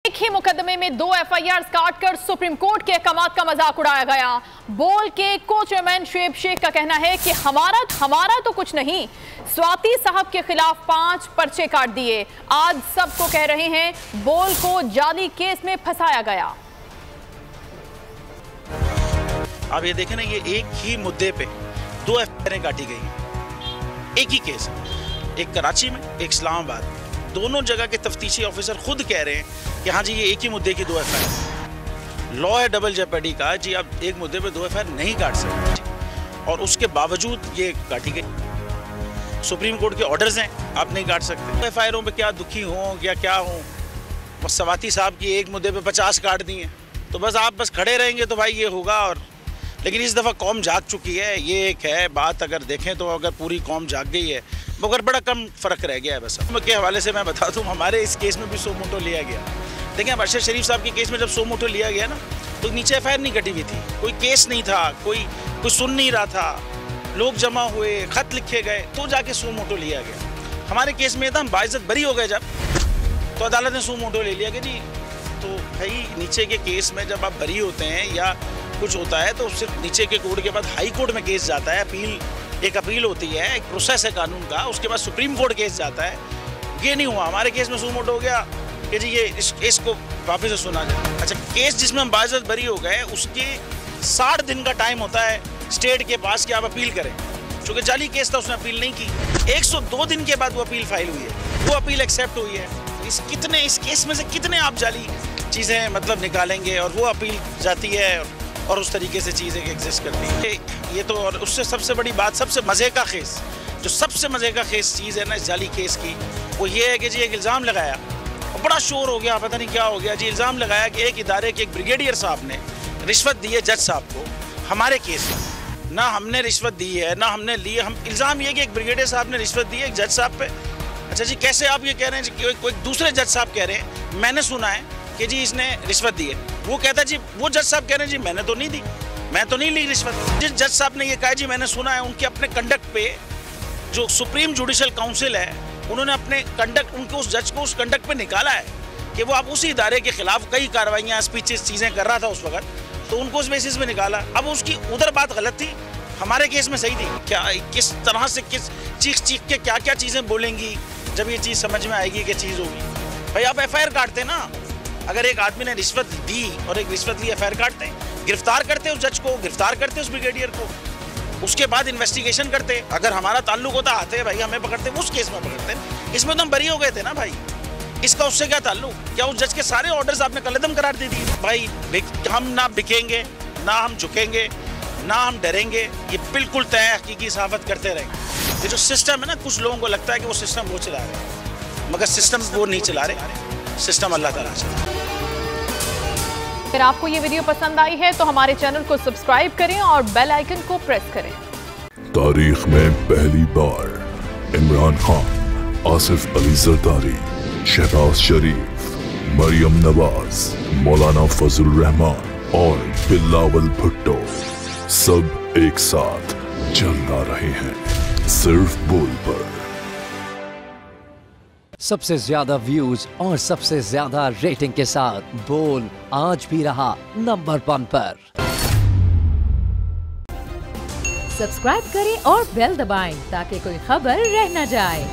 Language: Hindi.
एक ही मुकदमे में 2 FIRs काटकर सुप्रीम कोर्ट के अहकामात का मजाक उड़ाया गया। बोल के को चेयरमैन शुएब शेख का कहना है कि हमारा तो कुछ नहीं, स्वाति साहब के खिलाफ 5 पर्चे काट दिए। आज सबको कह रहे हैं बोल को जाली केस में फंसाया गया। आप ये देखें ना, ये एक ही मुद्दे पे 2 FIRs काटी गई, एक ही केस, एक कराची में, एक इस्लामाबाद। दोनों जगह के तफ्तीशी ऑफिसर खुद कह रहे हैं कि हाँ जी ये एक ही मुद्दे की 2 FIR। लॉ है डबल जेपर्डी का जी, आप एक मुद्दे पे 2 FIR नहीं काट सकते और उसके बावजूद ये काटी गई। सुप्रीम कोर्ट के ऑर्डर्स हैं, आप नहीं काट सकते। FIRों पे क्या दुखी हों या क्या हों, बस स्वाति साहब की एक मुद्दे पे 50 काट दिए, तो बस आप बस खड़े रहेंगे तो भाई ये होगा। और लेकिन इस दफ़ा कौम जाग चुकी है, ये एक है बात। अगर देखें तो अगर पूरी कौम जाग गई है, मगर बड़ा कम फ़र्क रह गया है। बस के हवाले से मैं बता दूं, हमारे इस केस में भी सो मोटो लिया गया। देखिए, अरशद शरीफ साहब के केस में जब सो मोटो लिया गया ना, तो नीचे FIR नहीं कटी हुई थी, कोई केस नहीं था, कोई सुन नहीं रहा था, लोग जमा हुए, ख़त लिखे गए, तो जाके सो मोटो लिया गया। हमारे केस में था, हम बाइज्जत बरी हो गए जब, तो अदालत ने सो मोटो ले लिया कि जी तो भाई नीचे के केस में जब आप बरी होते हैं या कुछ होता है तो सिर्फ नीचे के कोर्ट के बाद हाई कोर्ट में केस जाता है, एक अपील होती है, एक प्रोसेस है कानून का, उसके बाद सुप्रीम कोर्ट केस जाता है। ये नहीं हुआ हमारे केस में, सो मोटो हो गया कि जी ये इस केस को वापस से सुना जाए। अच्छा, केस जिसमें हम बाइज्जत बरी हो गए, उसके 60 दिन का टाइम होता है स्टेट के पास कि आप अपील करें। चूँकि जाली केस था, उसने अपील नहीं की, 102 दिन के बाद वो अपील फाइल हुई है, वो अपील एक्सेप्ट हुई है। इस केस में से कितने आप जाली चीज़ें मतलब निकालेंगे, और वो अपील जाती है और उस तरीके से चीज़ें एग्जिस्ट करती है। ये तो, और उससे सबसे बड़ी बात, सबसे मज़े का केस, जो सबसे मज़े का केस चीज़ है ना इस जाली केस की, वो ये है कि जी एक इल्ज़ाम लगाया और बड़ा शोर हो गया, पता नहीं क्या हो गया जी। इल्ज़ाम लगाया कि एक इदारे के एक ब्रिगेडियर साहब ने रिश्वत दी है जज साहब को। हमारे केस में ना हमने रिश्वत दी है ना हमने ली है, हम इल्ज़ाम ये कि एक ब्रिगेडियर साहब ने रिश्वत दी है एक जज साहब पे। अच्छा जी, कैसे आप ये कह रहे हैं कि कोई दूसरे जज साहब कह रहे हैं मैंने सुना है कि जी इसने रिश्वत दी है। वो कहता है जी, वो जज साहब कह रहे हैं जी मैंने तो नहीं दी, मैं तो नहीं ली रिश्वत। जिस जज साहब ने ये कहा जी मैंने सुना है, उनके अपने कंडक्ट पे जो सुप्रीम जुडिशल काउंसिल है, उन्होंने अपने कंडक्ट, उनको उस जज को उस कंडक्ट पे निकाला है कि वो आप उसी इदारे के खिलाफ कई कार्रवाइयाँ, स्पीचेस, चीज़ें कर रहा था उस वक्त, तो उनको उस बेसिस पे निकाला। अब उसकी उधर बात गलत थी, हमारे केस में सही थी। क्या किस तरह से किस चीख के क्या क्या चीज़ें बोलेंगी, जब ये चीज़ समझ में आएगी कि चीज़ होगी। भाई आप FIR काटते ना, अगर एक आदमी ने रिश्वत दी और एक रिश्वत ली, FIR काटते, गिरफ्तार करते उस जज को, गिरफ्तार करते उस ब्रिगेडियर को, उसके बाद इन्वेस्टिगेशन करते। अगर हमारा ताल्लुक होता, आते भाई हमें पकड़ते, उस केस में पकड़ते। इसमें तो हम बरी हो गए थे ना भाई, इसका उससे क्या ताल्लुक? क्या उस जज के सारे ऑर्डर्स आपने कलअदम करार दे दिए? भाई हम ना बिकेंगे, ना हम झुकेंगे, ना हम डरेंगे, ये बिल्कुल तय हकीकी सहाफत करते रहेंगे। ये जो सिस्टम है ना, कुछ लोगों को लगता है कि वो सिस्टम वो चला रहे हैं, मगर सिस्टम वो नहीं चला रहे, सिस्टम अल्लाह ताला चला रहे। अगर आपको ये वीडियो पसंद आई है तो हमारे चैनल को सब्सक्राइब करें और बेल आइकन को प्रेस करें। तारीख में पहली बार इमरान खान, आसिफ अली जरदारी, शहबाज शरीफ, मरियम नवाज, मौलाना फजल रहमान और बिलावल भुट्टो सब एक साथ जलना रहे हैं सिर्फ बोल पर। सबसे ज्यादा व्यूज और सबसे ज्यादा रेटिंग के साथ बोल आज भी रहा नंबर 1 पर। सब्सक्राइब करें और बेल दबाएं ताकि कोई खबर रह न जाए।